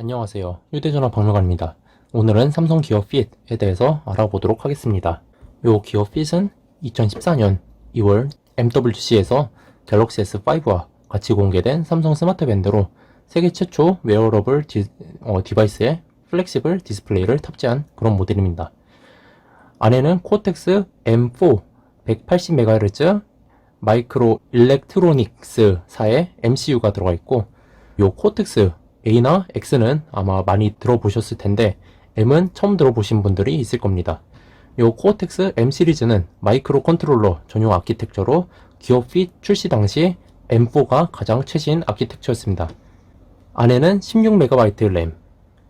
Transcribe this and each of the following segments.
안녕하세요. 휴대전화 박물관입니다. 오늘은 삼성 기어 핏에 대해서 알아보도록 하겠습니다. 요 기어 핏은 2014년 2월 MWC에서 갤럭시 S5와 같이 공개된 삼성 스마트 밴드로 세계 최초 웨어러블 디바이스에 플렉시블 디스플레이를 탑재한 그런 모델입니다. 안에는 코텍스 M4 180MHz 마이크로 일렉트로닉스사의 MCU가 들어가 있고, 요 코텍스 A나 X는 아마 많이 들어보셨을 텐데 M은 처음 들어보신 분들이 있을 겁니다. 요 코어텍스 M 시리즈는 마이크로 컨트롤러 전용 아키텍처로 기어 핏 출시 당시 M4가 가장 최신 아키텍처였습니다. 안에는 16MB 램,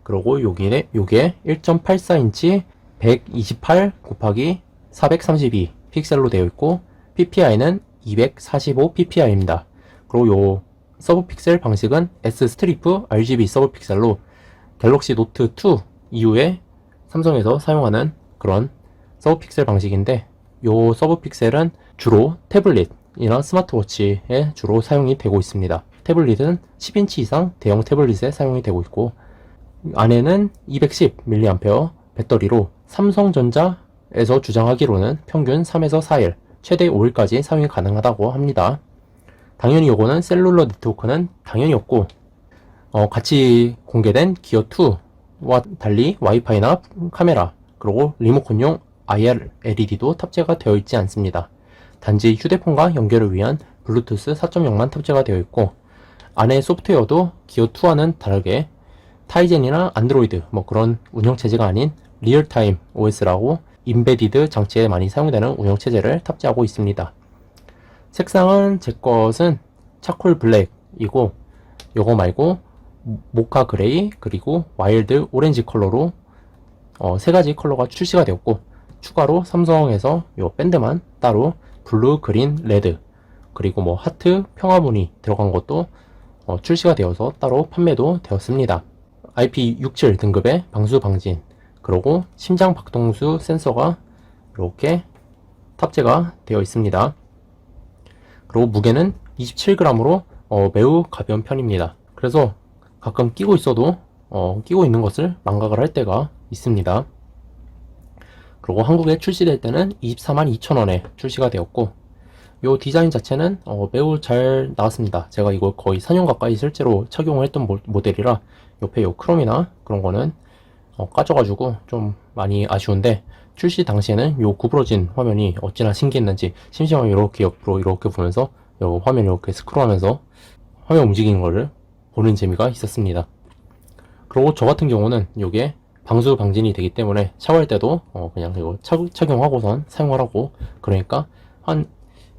그리고 요게 1.84인치 128 곱하기 432 픽셀로 되어 있고, PPI는 245 PPI입니다. 그리고 요 서브 픽셀 방식은 S 스트리프 RGB 서브 픽셀로 갤럭시 노트 2 이후에 삼성에서 사용하는 그런 서브 픽셀 방식인데, 요 서브 픽셀은 주로 태블릿이나 스마트워치에 주로 사용이 되고 있습니다. 태블릿은 10인치 이상 대형 태블릿에 사용이 되고 있고, 안에는 210mAh 배터리로 삼성전자에서 주장하기로는 평균 3에서 4일, 최대 5일까지 사용이 가능하다고 합니다. 당연히 요거는 셀룰러 네트워크는 당연히 없고, 같이 공개된 기어2와 달리 와이파이나 카메라, 그리고 리모컨용 IR LED도 탑재가 되어 있지 않습니다. 단지 휴대폰과 연결을 위한 블루투스 4.0만 탑재가 되어 있고, 안에 소프트웨어도 기어2와는 다르게 타이젠이나 안드로이드 그런 운영체제가 아닌 리얼타임 OS라고 인베디드 장치에 많이 사용되는 운영체제를 탑재하고 있습니다. 색상은 제 것은 차콜 블랙이고, 요거 말고 모카 그레이 그리고 와일드 오렌지 컬러로 세 가지 컬러가 출시가 되었고, 추가로 삼성에서 요 밴드만 따로 블루, 그린, 레드 그리고 하트, 평화무늬 들어간 것도 출시가 되어서 따로 판매도 되었습니다. IP67 등급의 방수 방진, 그리고 심장 박동수 센서가 이렇게 탑재가 되어 있습니다. 그리고 무게는 27g으로 매우 가벼운 편입니다. 그래서 가끔 끼고 있어도 끼고 있는 것을 망각을 할 때가 있습니다. 그리고 한국에 출시될 때는 242,000원에 출시가 되었고, 이 디자인 자체는 매우 잘 나왔습니다. 제가 이걸 거의 4년 가까이 실제로 착용을 했던 모델이라 옆에 요 크롬이나 그런 거는 까져가지고 좀 많이 아쉬운데, 출시 당시에는 요 구부러진 화면이 어찌나 신기했는지 심심하면 이렇게 옆으로 이렇게 보면서 요 화면 이렇게 스크롤하면서 화면 움직이는 거를 보는 재미가 있었습니다. 그리고 저 같은 경우는 요게 방수 방진이 되기 때문에 샤워할 때도 그냥 이거 착용하고선 사용하라고, 그러니까 한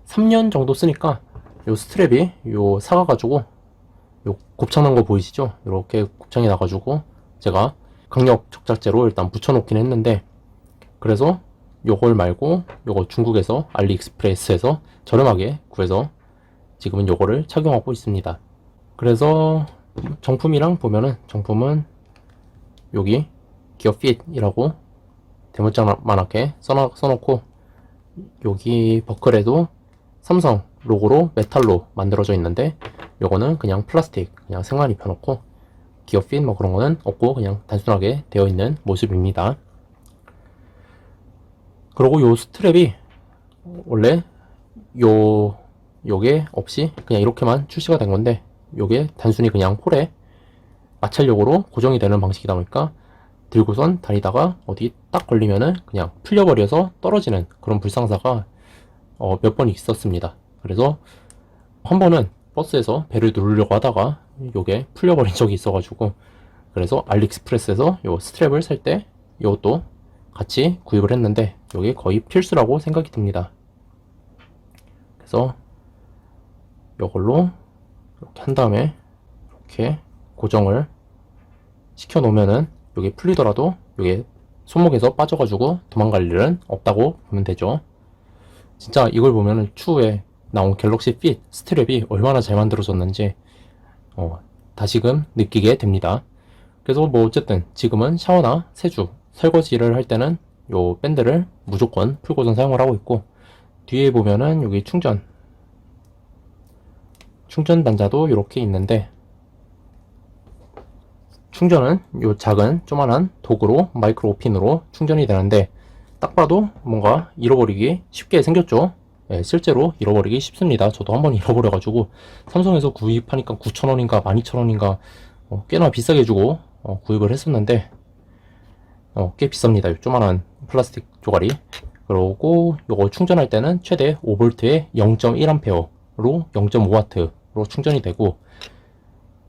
3년 정도 쓰니까 요 스트랩이 요 사가가지고 요 곱창난 거 보이시죠? 이렇게 곱창이 나가지고 제가 강력 적착제로 일단 붙여놓긴 했는데, 그래서 요걸 말고 요거 중국에서 알리익스프레스에서 저렴하게 구해서 지금은 요거를 착용하고 있습니다. 그래서 정품이랑 보면은, 정품은 여기 기어핏이라고 대문짝만하게 써놓고, 여기 버클에도 삼성 로고로 메탈로 만들어져 있는데, 요거는 그냥 플라스틱 그냥 생만 입혀놓고 기어핏 그런 거는 없고 그냥 단순하게 되어 있는 모습입니다. 그리고 요 스트랩이 원래 요게 없이 그냥 이렇게만 출시가 된 건데, 요게 단순히 그냥 홀에 마찰력으로 고정이 되는 방식이다 보니까 들고선 다니다가 어디 딱 걸리면은 그냥 풀려버려서 떨어지는 그런 불상사가 몇 번 있었습니다. 그래서 한 번은 버스에서 벨을 누르려고 하다가 요게 풀려버린 적이 있어가지고, 그래서 알리익스프레스에서 요 스트랩을 살 때 요것도 같이 구입을 했는데 요게 거의 필수라고 생각이 듭니다. 그래서 요걸로 이렇게 한 다음에 이렇게 고정을 시켜 놓으면은 요게 풀리더라도 요게 손목에서 빠져가지고 도망갈 일은 없다고 보면 되죠. 진짜 이걸 보면은 추후에 나온 갤럭시 핏 스트랩이 얼마나 잘 만들어졌는지 다시금 느끼게 됩니다. 그래서 어쨌든 지금은 샤워나 세수, 설거지를 할 때는 요 밴드를 무조건 풀고선 사용을 하고 있고, 뒤에 보면은 여기 충전 단자도 이렇게 있는데, 충전은 요 작은 조만한 도구로 마이크로 핀으로 충전이 되는데 딱 봐도 뭔가 잃어버리기 쉽게 생겼죠. 예, 실제로 잃어버리기 쉽습니다. 저도 한번 잃어버려가지고 삼성에서 구입하니까 9,000원인가 12,000원인가 꽤나 비싸게 주고 구입을 했었는데 꽤 비쌉니다. 요 조만한 플라스틱 조가리. 그러고 요거 충전할 때는 최대 5V에 0.1A로 0.5W로 충전이 되고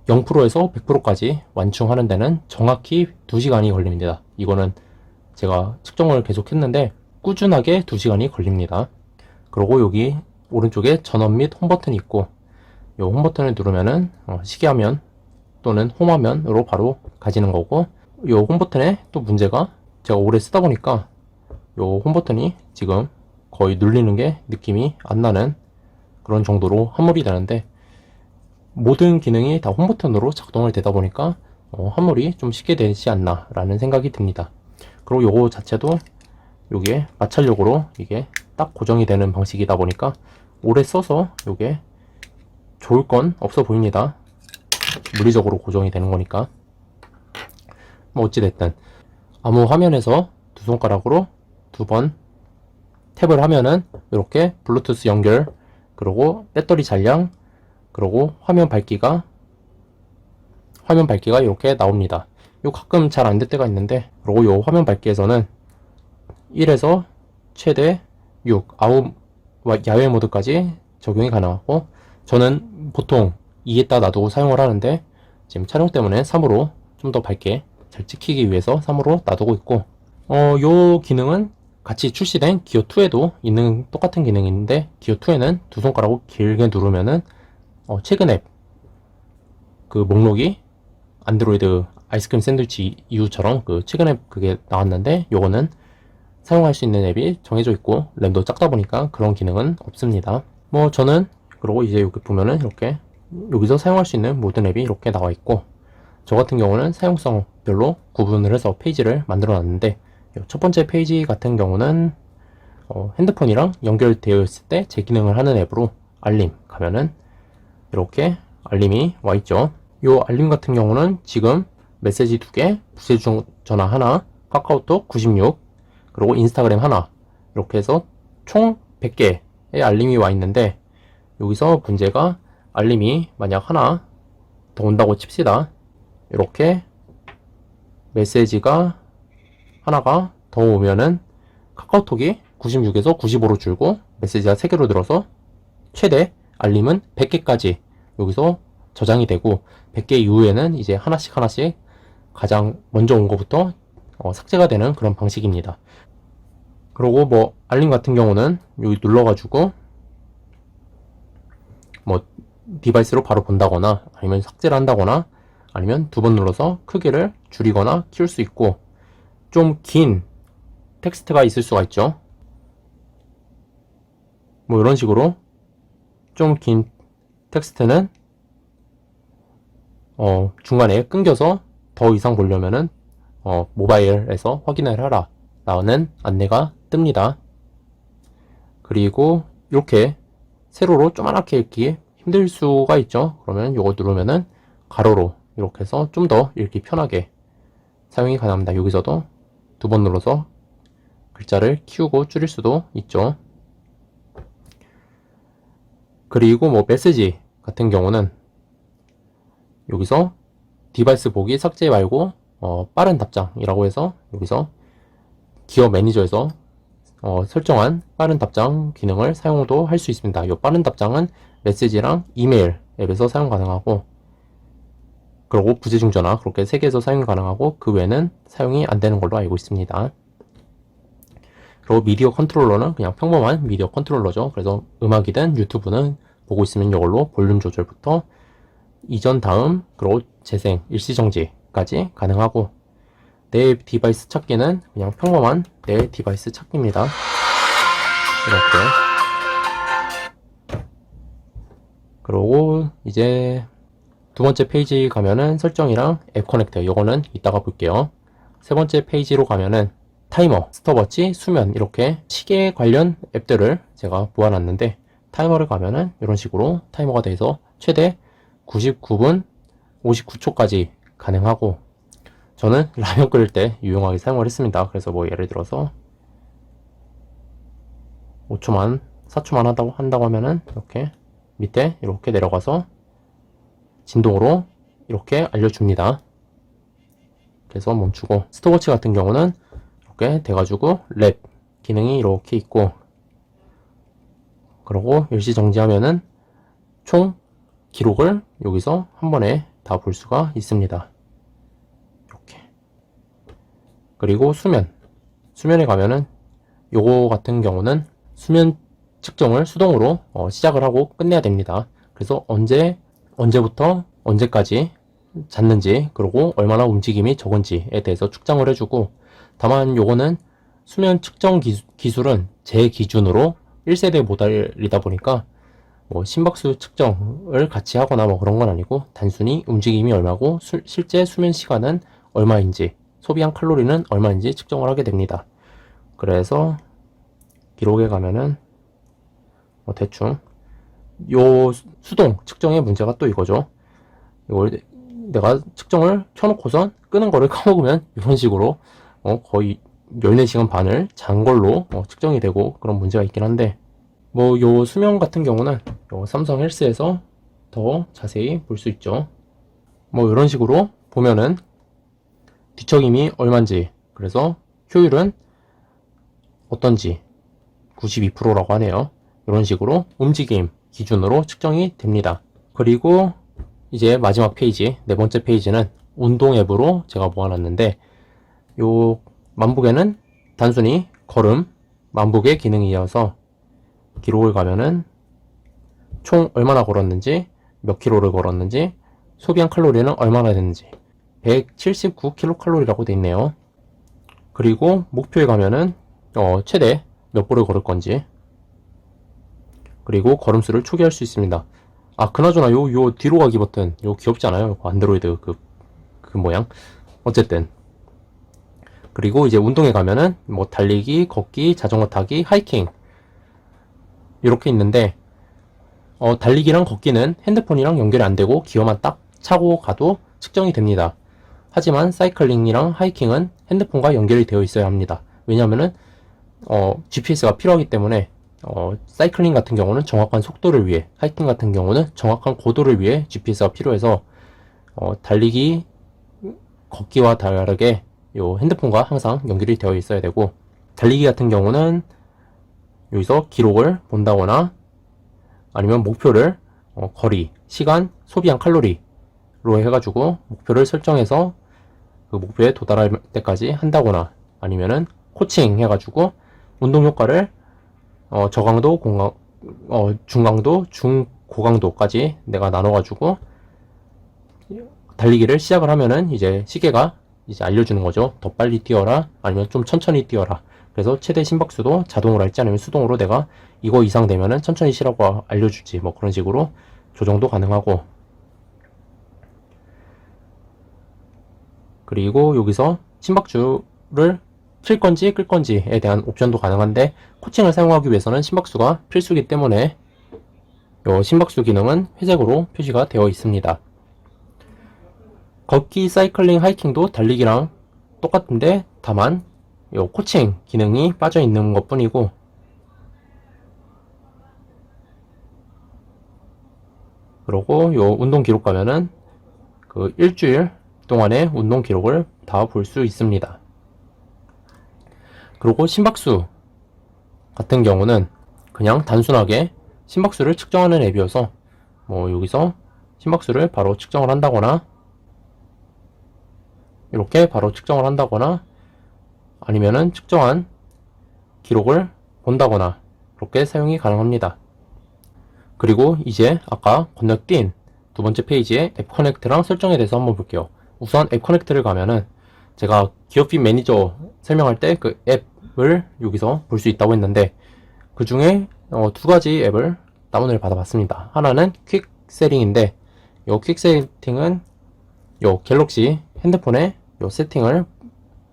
0%에서 100%까지 완충하는 데는 정확히 2시간이 걸립니다. 이거는 제가 측정을 계속 했는데 꾸준하게 2시간이 걸립니다. 그리고 여기 오른쪽에 전원 및 홈 버튼이 있고 이 홈 버튼을 누르면은 시계화면 또는 홈화면으로 바로 가지는 거고 이 홈 버튼에 또 문제가 제가 오래 쓰다 보니까 이 홈 버튼이 지금 거의 눌리는 게 느낌이 안 나는 그런 정도로 함몰이 되는데 모든 기능이 다 홈 버튼으로 작동을 되다 보니까 함몰이 좀 쉽게 되지 않나 라는 생각이 듭니다. 그리고 요거 자체도 요게 마찰력으로 이게 딱 고정이 되는 방식이다 보니까 오래 써서 요게 좋을 건 없어 보입니다. 물리적으로 고정이 되는 거니까. 뭐 어찌됐든 아무 화면에서 두 손가락으로 두 번 탭을 하면은 이렇게 블루투스 연결, 그리고 배터리 잔량, 그리고 화면 밝기가 이렇게 나옵니다. 요 가끔 잘 안 될 때가 있는데, 그리고 요 화면 밝기에서는 1에서 최대 6, 아웃 야외 모드까지 적용이 가능하고, 저는 보통 2에다 놔두고 사용을 하는데 지금 촬영 때문에 3으로 좀 더 밝게 잘 찍히기 위해서 3으로 놔두고 있고, 요 기능은 같이 출시된 기어2에도 있는 똑같은 기능인데, 기어2에는 두 손가락으로 길게 누르면은 최근 앱 그 목록이 안드로이드 아이스크림 샌드위치 이후처럼 그 최근 앱 그게 나왔는데, 요거는 사용할 수 있는 앱이 정해져 있고 램도 작다 보니까 그런 기능은 없습니다. 뭐 저는 그리고 이제 여기 보면은 이렇게 여기서 사용할 수 있는 모든 앱이 이렇게 나와 있고, 저 같은 경우는 사용성별로 구분을 해서 페이지를 만들어 놨는데, 첫 번째 페이지 같은 경우는 핸드폰이랑 연결되어 있을 때 제 기능을 하는 앱으로 알림 가면은 이렇게 알림이 와 있죠. 이 알림 같은 경우는 지금 메시지 2개, 부재중 전화 하나, 카카오톡 96, 그리고 인스타그램 하나, 이렇게 해서 총 100개의 알림이 와 있는데, 여기서 문제가 알림이 만약 하나 더 온다고 칩시다. 이렇게 메시지가 하나가 더 오면은 카카오톡이 96에서 95로 줄고 메시지가 3개로 들어서 최대 알림은 100개까지 여기서 저장이 되고, 100개 이후에는 이제 하나씩 가장 먼저 온 것부터 삭제가 되는 그런 방식입니다. 그리고 뭐 알림 같은 경우는 여기 눌러가지고 뭐 디바이스로 바로 본다거나 아니면 삭제를 한다거나 아니면 두 번 눌러서 크기를 줄이거나 키울 수 있고, 좀 긴 텍스트가 있을 수가 있죠. 뭐 이런 식으로 좀 긴 텍스트는 중간에 끊겨서 더 이상 보려면은 모바일에서 확인을 하라 라는 안내가 뜹니다. 그리고 이렇게 세로로 조그맣게 읽기 힘들 수가 있죠. 그러면 이거 누르면은 가로로 이렇게 해서 좀 더 읽기 편하게 사용이 가능합니다. 여기서도 두 번 눌러서 글자를 키우고 줄일 수도 있죠. 그리고 뭐 메시지 같은 경우는 여기서 디바이스 보기 삭제 말고 빠른 답장이라고 해서 여기서 기어 매니저에서 설정한 빠른 답장 기능을 사용도 할 수 있습니다. 이 빠른 답장은 메시지랑 이메일 앱에서 사용 가능하고, 그리고 부재중 전화 그렇게 3개에서 사용 가능하고, 그 외에는 사용이 안 되는 걸로 알고 있습니다. 그리고 미디어 컨트롤러는 그냥 평범한 미디어 컨트롤러죠. 그래서 음악이든 유튜브는 보고 있으면 이걸로 볼륨 조절부터 이전 다음 그리고 재생 일시정지까지 가능하고, 내 디바이스 찾기는 그냥 평범한 내 디바이스 찾기입니다. 이렇게. 그리고 이제 두 번째 페이지 가면은 설정이랑 앱 커넥터, 이거는 이따가 볼게요. 세 번째 페이지로 가면은 타이머, 스톱워치, 수면, 이렇게 시계 관련 앱들을 제가 모아놨는데, 타이머를 가면은 이런 식으로 타이머가 돼서 최대 99분 59초까지 가능하고, 저는 라면 끓일 때 유용하게 사용을 했습니다. 그래서 뭐 예를 들어서 5초만 4초만 한다고 하면은 이렇게 밑에 이렇게 내려가서 진동으로 이렇게 알려줍니다. 그래서 멈추고, 스톱워치 같은 경우는 이렇게 돼가지고 랩 기능이 이렇게 있고, 그리고 일시정지하면은 총 기록을 여기서 한 번에 다 볼 수가 있습니다. 이렇게. 그리고 수면에 가면은 요거 같은 경우는 수면 측정을 수동으로 시작을 하고 끝내야 됩니다. 그래서 언제부터 언제까지 잤는지, 그리고 얼마나 움직임이 적은지에 대해서 측정을 해주고, 다만 요거는 수면 측정 기술은 제 기준으로 1세대 모델이다 보니까 뭐 심박수 측정을 같이 하거나 뭐 그런 건 아니고, 단순히 움직임이 얼마고 실제 수면 시간은 얼마인지, 소비한 칼로리는 얼마인지 측정을 하게 됩니다. 그래서 기록에 가면은 뭐 대충 요 수동 측정의 문제가 또 이거죠. 이걸 내가 측정을 켜놓고선 끄는 거를 까먹으면 이런 식으로 거의 14시간 반을 잔 걸로 측정이 되고 그런 문제가 있긴 한데, 뭐 요 수명 같은 경우는 요 삼성 헬스에서 더 자세히 볼 수 있죠. 뭐 이런 식으로 보면은 뒤척임이 얼만지, 그래서 효율은 어떤지 92%라고 하네요. 이런 식으로 움직임 기준으로 측정이 됩니다. 그리고 이제 마지막 페이지, 네 번째 페이지는 운동 앱으로 제가 모아놨는데, 요 만보계는 단순히 걸음 만보계 기능이어서 기록을 가면은 총 얼마나 걸었는지, 몇 킬로를 걸었는지, 소비한 칼로리는 얼마나 됐는지 179kcal라고 돼 있네요. 그리고 목표에 가면은 최대 몇 보를 걸을 건지, 그리고 걸음수를 초기할 수 있습니다. 아, 그나저나 요 뒤로 가기 버튼, 요 귀엽지 않아요? 안드로이드 그 모양. 어쨌든. 그리고 이제 운동에 가면은 뭐 달리기, 걷기, 자전거 타기, 하이킹 이렇게 있는데, 달리기랑 걷기는 핸드폰이랑 연결이 안 되고 기어만 딱 차고 가도 측정이 됩니다. 하지만 사이클링이랑 하이킹은 핸드폰과 연결이 되어 있어야 합니다. 왜냐면은 GPS가 필요하기 때문에, 사이클링 같은 경우는 정확한 속도를 위해, 하이킹 같은 경우는 정확한 고도를 위해 GPS가 필요해서 달리기, 걷기와 다르게 요 핸드폰과 항상 연결이 되어 있어야 되고, 달리기 같은 경우는 여기서 기록을 본다거나 아니면 목표를 거리, 시간, 소비한 칼로리로 해가지고 목표를 설정해서 그 목표에 도달할 때까지 한다거나, 아니면은 코칭 해가지고 운동 효과를 저강도, 중강도, 중고강도까지 내가 나눠가지고 달리기를 시작을 하면은 이제 시계가 이제 알려주는 거죠. 더 빨리 뛰어라, 아니면 좀 천천히 뛰어라. 그래서 최대 심박수도 자동으로 할지 아니면 수동으로 내가 이거 이상 되면은 천천히 쉬라고 알려주지, 뭐 그런 식으로 조정도 가능하고, 그리고 여기서 심박수를 킬 건지 끌 건지에 대한 옵션도 가능한데, 코칭을 사용하기 위해서는 심박수가 필수이기 때문에 요 심박수 기능은 회색으로 표시가 되어 있습니다. 걷기, 사이클링, 하이킹도 달리기랑 똑같은데 다만 요 코칭 기능이 빠져 있는 것 뿐이고, 그리고 요 운동 기록 가면은 그 일주일 동안의 운동 기록을 다 볼 수 있습니다. 그리고 심박수 같은 경우는 그냥 단순하게 심박수를 측정하는 앱이어서 뭐 여기서 심박수를 바로 측정을 한다거나, 이렇게 바로 측정을 한다거나, 아니면은 측정한 기록을 본다거나, 그렇게 사용이 가능합니다. 그리고 이제 아까 건너뛴 두 번째 페이지에 앱 커넥트랑 설정에 대해서 한번 볼게요. 우선 앱 커넥트를 가면은 제가 기어핏 매니저 설명할 때 그 앱을 여기서 볼 수 있다고 했는데, 그 중에 두 가지 앱을 다운을 받아봤습니다. 하나는 퀵 세팅인데, 요 퀵 세팅은 요 갤럭시 핸드폰에 요 세팅을,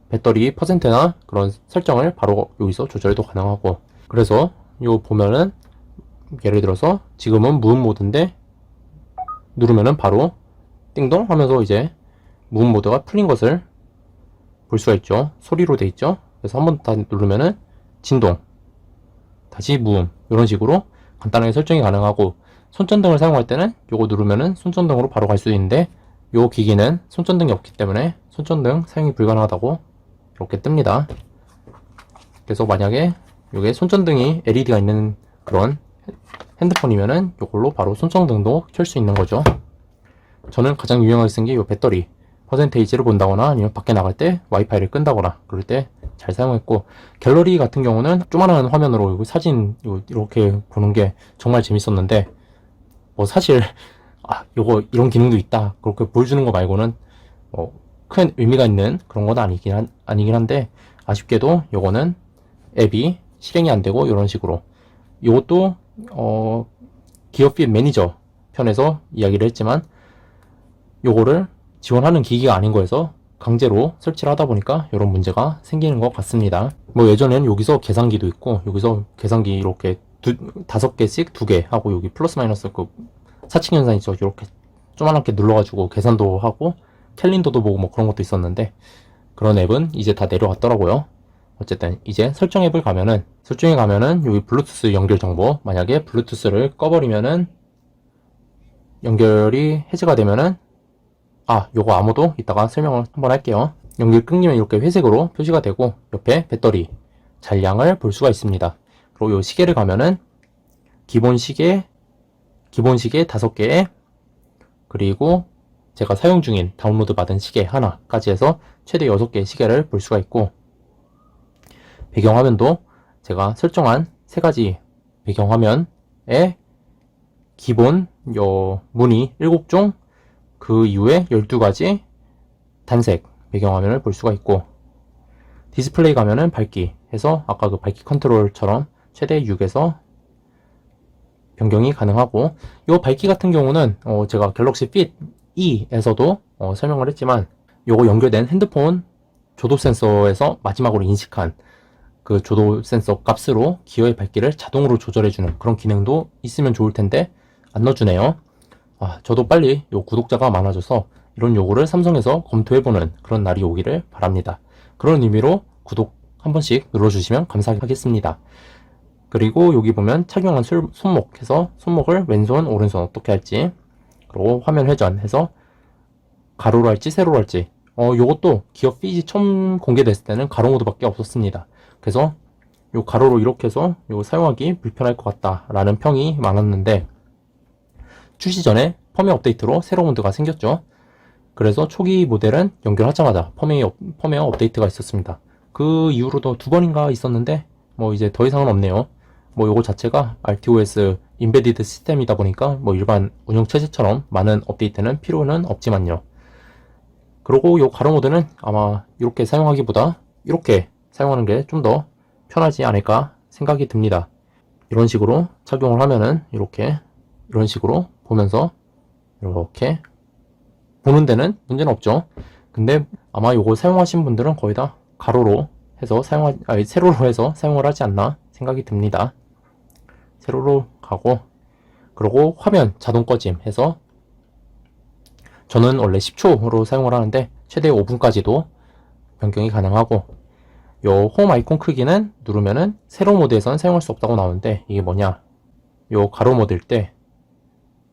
배터리 퍼센트나 그런 설정을 바로 여기서 조절도 가능하고, 그래서 요 보면은 예를 들어서 지금은 무음 모드인데 누르면은 바로 띵동 하면서 이제 무음 모드가 풀린 것을 볼 수가 있죠. 소리로 돼 있죠. 그래서 한번 다 누르면은 진동, 다시 무음, 이런 식으로 간단하게 설정이 가능하고, 손전등을 사용할 때는 요거 누르면은 손전등으로 바로 갈 수 있는데, 요 기기는 손전등이 없기 때문에 손전등 사용이 불가능하다고 이렇게 뜹니다. 그래서 만약에 요게 손전등이 LED가 있는 그런 핸드폰이면은 요걸로 바로 손전등도 켤 수 있는 거죠. 저는 가장 유용하게 쓴 게 요 배터리 퍼센테이지를 본다거나 아니면 밖에 나갈 때 와이파이를 끈다거나 그럴 때 잘 사용했고, 갤러리 같은 경우는 조그만한 화면으로 사진 이렇게 보는 게 정말 재밌었는데, 뭐 사실 요거 이런 기능도 있다 그렇게 보여주는 거 말고는 큰 의미가 있는 그런 건 아니긴 한데, 아쉽게도 요거는 앱이 실행이 안 되고 이런 식으로. 이것도 기어핏 매니저 편에서 이야기를 했지만, 요거를 지원하는 기기가 아닌 거에서 강제로 설치를 하다 보니까 이런 문제가 생기는 것 같습니다. 뭐 예전에는 여기서 계산기도 있고, 여기서 계산기 이렇게 5개씩 2개 하고, 여기 플러스 마이너스 그 사칙 현상이 있어. 이렇게 조그맣게 눌러가지고 계산도 하고 캘린더도 보고 뭐 그런 것도 있었는데, 그런 앱은 이제 다 내려갔더라고요. 어쨌든 이제 설정에 가면은 여기 블루투스 연결 정보, 만약에 블루투스를 꺼버리면은 연결이 해제가 되면은, 요거 아무도 이따가 설명을 한번 할게요. 연결 끊기면 이렇게 회색으로 표시가 되고, 옆에 배터리 잔량을 볼 수가 있습니다. 그리고 요 시계를 가면은 기본 시계 5개에, 그리고 제가 사용 중인 다운로드 받은 시계 하나까지 해서 최대 6개의 시계를 볼 수가 있고, 배경화면도 제가 설정한 3가지 배경화면에 기본 무늬 7종, 그 이후에 12가지 단색 배경화면을 볼 수가 있고, 디스플레이 가면은 밝기 해서 아까 그 밝기 컨트롤처럼 최대 6에서 변경이 가능하고, 이 밝기 같은 경우는 제가 갤럭시 핏 E에서도 설명을 했지만, 요거 연결된 핸드폰 조도 센서에서 마지막으로 인식한 그 조도 센서 값으로 기어의 밝기를 자동으로 조절해주는 그런 기능도 있으면 좋을 텐데 안 넣어주네요. 저도 빨리 요 구독자가 많아져서 이런 요구를 삼성에서 검토해보는 그런 날이 오기를 바랍니다. 그런 의미로 구독 한 번씩 눌러주시면 감사하겠습니다. 그리고 여기 보면 착용한 손목 해서 손목을 왼손, 오른손 어떻게 할지, 그리고 화면 회전해서 가로로 할지 세로로 할지, 요것도 기어 핏이 처음 공개됐을 때는 가로 모드밖에 없었습니다. 그래서 요 가로로 이렇게 해서 요 사용하기 불편할 것 같다라는 평이 많았는데, 출시 전에 펌웨어 업데이트로 새로운 모드가 생겼죠. 그래서 초기 모델은 연결하자마자 펌웨어 업데이트가 있었습니다. 그 이후로도 2번인가 있었는데 뭐 이제 더 이상은 없네요. 뭐 요거 자체가 RTOS 인베디드 시스템이다 보니까 뭐 일반 운영체제처럼 많은 업데이트는 필요는 없지만요. 그리고 요 가로 모드는 아마 이렇게 사용하기보다 이렇게 사용하는 게 좀 더 편하지 않을까 생각이 듭니다. 이런 식으로 착용을 하면은 이런 식으로 보면서 이렇게 보는 데는 문제는 없죠. 근데 아마 요거 사용하신 분들은 거의 다 가로로 해서 세로로 해서 사용을 하지 않나 생각이 듭니다. 세로로 가고, 그리고 화면 자동 꺼짐 해서, 저는 원래 10초로 사용을 하는데 최대 5분까지도 변경이 가능하고, 요 홈 아이콘 크기는 누르면은 세로 모드에서는 사용할 수 없다고 나오는데, 이게 뭐냐, 요 가로 모드일 때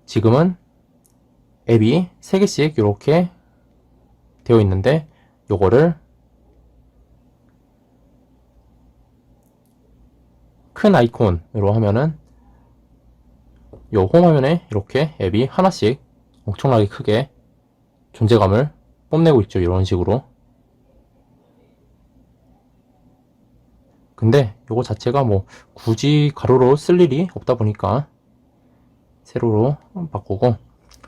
지금은 앱이 3개씩 이렇게 되어 있는데, 요거를 큰 아이콘으로 하면은 요 홈 화면에 이렇게 앱이 하나씩 엄청나게 크게 존재감을 뽐내고 있죠. 이런 식으로. 근데 요거 자체가 뭐 굳이 가로로 쓸 일이 없다 보니까 세로로 바꾸고,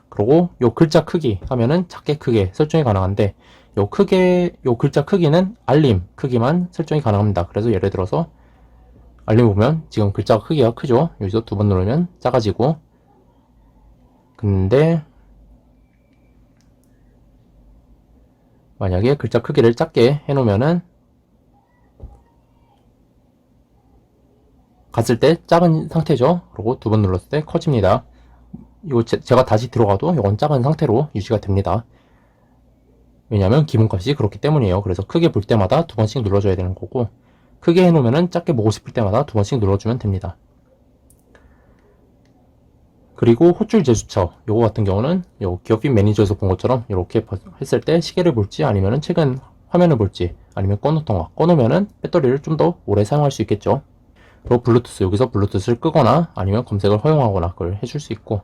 그리고 요 글자 크기 하면은 작게 크게 설정이 가능한데, 요 글자 크기는 알림 크기만 설정이 가능합니다. 그래서 예를 들어서 알림 보면 지금 글자 크기가 크죠. 여기서 2번 누르면 작아지고, 근데 만약에 글자 크기를 작게 해놓으면은 갔을 때 작은 상태죠. 그리고 2번 눌렀을 때 커집니다. 이거 제가 다시 들어가도 이건 작은 상태로 유지가 됩니다. 왜냐하면 기본값이 그렇기 때문이에요. 그래서 크게 볼 때마다 2번씩 눌러줘야 되는 거고, 크게 해놓으면 작게 보고 싶을 때마다 2번씩 눌러주면 됩니다. 그리고 호출 제스처, 요거 같은 경우는 요 기어핏 매니저에서 본 것처럼 이렇게 했을 때 시계를 볼지, 아니면은 최근 화면을 볼지, 아니면 꺼놓던가, 꺼놓으면은 배터리를 좀 더 오래 사용할 수 있겠죠. 그리고 블루투스, 여기서 블루투스를 끄거나 아니면 검색을 허용하거나 그걸 해줄 수 있고,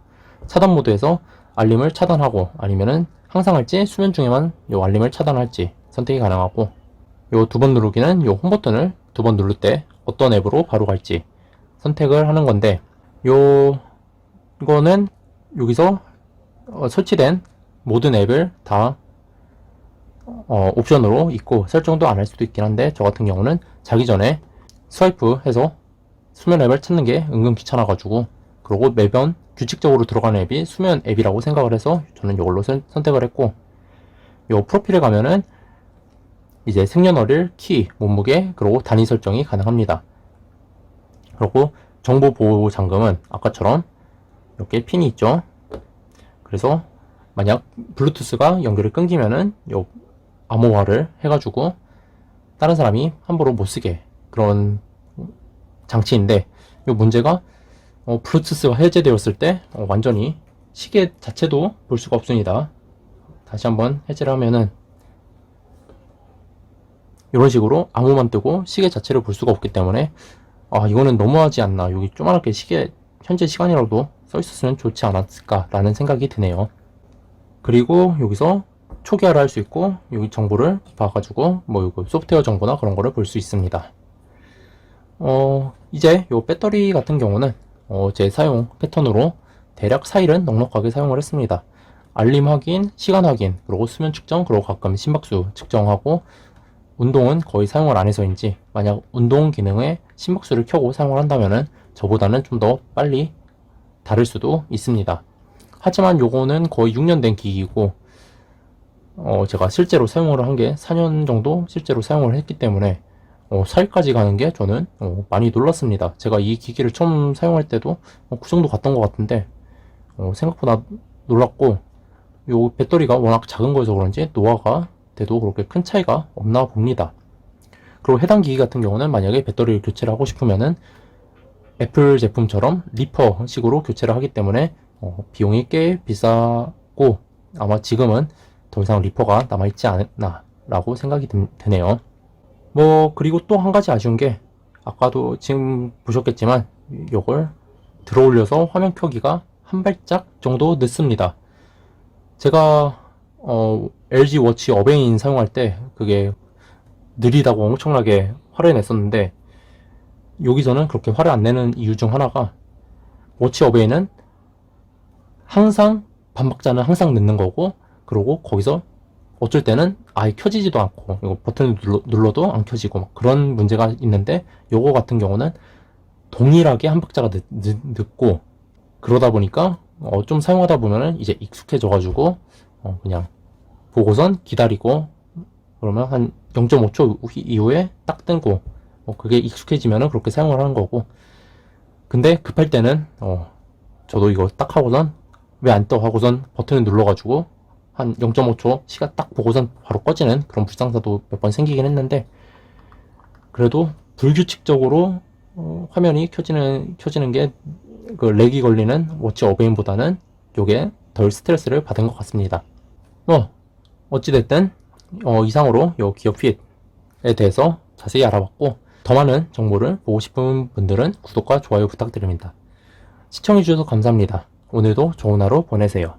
차단 모드에서 알림을 차단하고, 아니면은 항상 할지 수면 중에만 요 알림을 차단할지 선택이 가능하고, 요 2번 누르기는 요 홈 버튼을 2번 누를 때 어떤 앱으로 바로 갈지 선택을 하는 건데, 이거는 여기서 설치된 모든 앱을 다 옵션으로 있고, 설정도 안 할 수도 있긴 한데, 저 같은 경우는 자기 전에 스와이프 해서 수면 앱을 찾는 게 은근 귀찮아가지고, 그리고 매번 규칙적으로 들어가는 앱이 수면 앱이라고 생각을 해서 저는 이걸로 선택을 했고, 요 프로필에 가면은 이제 생년월일, 키, 몸무게, 그리고 단위 설정이 가능합니다. 그리고 정보 보호 잠금은 아까처럼 이렇게 핀이 있죠. 그래서 만약 블루투스가 연결이 끊기면은 요 암호화를 해가지고 다른 사람이 함부로 못 쓰게, 그런 장치인데, 요 문제가 블루투스가 해제되었을 때 완전히 시계 자체도 볼 수가 없습니다. 다시 한번 해제를 하면은 이런 식으로 암호만 뜨고 시계 자체를 볼 수가 없기 때문에, 이거는 너무하지 않나, 여기 조그맣게 시계 현재 시간이라도 써 있었으면 좋지 않았을까 라는 생각이 드네요. 그리고 여기서 초기화를 할 수 있고, 여기 정보를 봐가지고 뭐 이거 소프트웨어 정보나 그런 거를 볼 수 있습니다. 이제 요 배터리 같은 경우는 제 사용 패턴으로 대략 4일은 넉넉하게 사용을 했습니다. 알림 확인, 시간 확인, 그리고 수면 측정, 그리고 가끔 심박수 측정하고, 운동은 거의 사용을 안 해서인지 만약 운동 기능에 심박수를 켜고 사용을 한다면은 저보다는 좀 더 빨리 다를 수도 있습니다. 하지만 요거는 거의 6년 된 기기고, 제가 실제로 사용을 한 게 4년 정도 실제로 사용을 했기 때문에 4일까지 가는 게 저는 많이 놀랐습니다. 제가 이 기기를 처음 사용할 때도 그 정도 갔던 것 같은데, 생각보다 놀랐고, 요 배터리가 워낙 작은 거여서 그런지 노화가 돼도 그렇게 큰 차이가 없나 봅니다. 그리고 해당 기기 같은 경우는 만약에 배터리를 교체를 하고 싶으면은 애플 제품처럼 리퍼 식으로 교체를 하기 때문에 비용이 꽤 비싸고, 아마 지금은 더 이상 리퍼가 남아있지 않나 라고 생각이 드네요. 그리고 또 한 가지 아쉬운 게, 아까도 지금 보셨겠지만 요걸 들어 올려서 화면 켜기가 한 발짝 정도 늦습니다. 제가 LG 워치 어베인 사용할 때 그게 느리다고 엄청나게 화를 냈었는데, 여기서는 그렇게 화를 안 내는 이유 중 하나가, 워치 어베이는 항상 반박자는 항상 늦는 거고, 그리고 거기서 어쩔 때는 아예 켜지지도 않고, 이거 버튼을 눌러도 안 켜지고 막 그런 문제가 있는데, 요거 같은 경우는 동일하게 한 박자가 늦고, 그러다 보니까 좀 사용하다 보면은 이제 익숙해져가지고 그냥 보고선 기다리고, 그러면 한 0.5초 이후에 딱 뜨고, 그게 익숙해지면은 그렇게 사용을 하는 거고. 근데 급할 때는 저도 이거 딱 하고선 왜 안 떠 하고선 버튼을 눌러가지고 한 0.5초 시간 딱 보고선 바로 꺼지는 그런 불상사도 몇 번 생기긴 했는데, 그래도 불규칙적으로 화면이 켜지는 게 그 렉이 걸리는 워치 어베인보다는 요게 덜 스트레스를 받은 것 같습니다. 어찌됐든 이상으로 요 기어핏에 대해서 자세히 알아봤고, 더 많은 정보를 보고 싶은 분들은 구독과 좋아요 부탁드립니다. 시청해주셔서 감사합니다. 오늘도 좋은 하루 보내세요.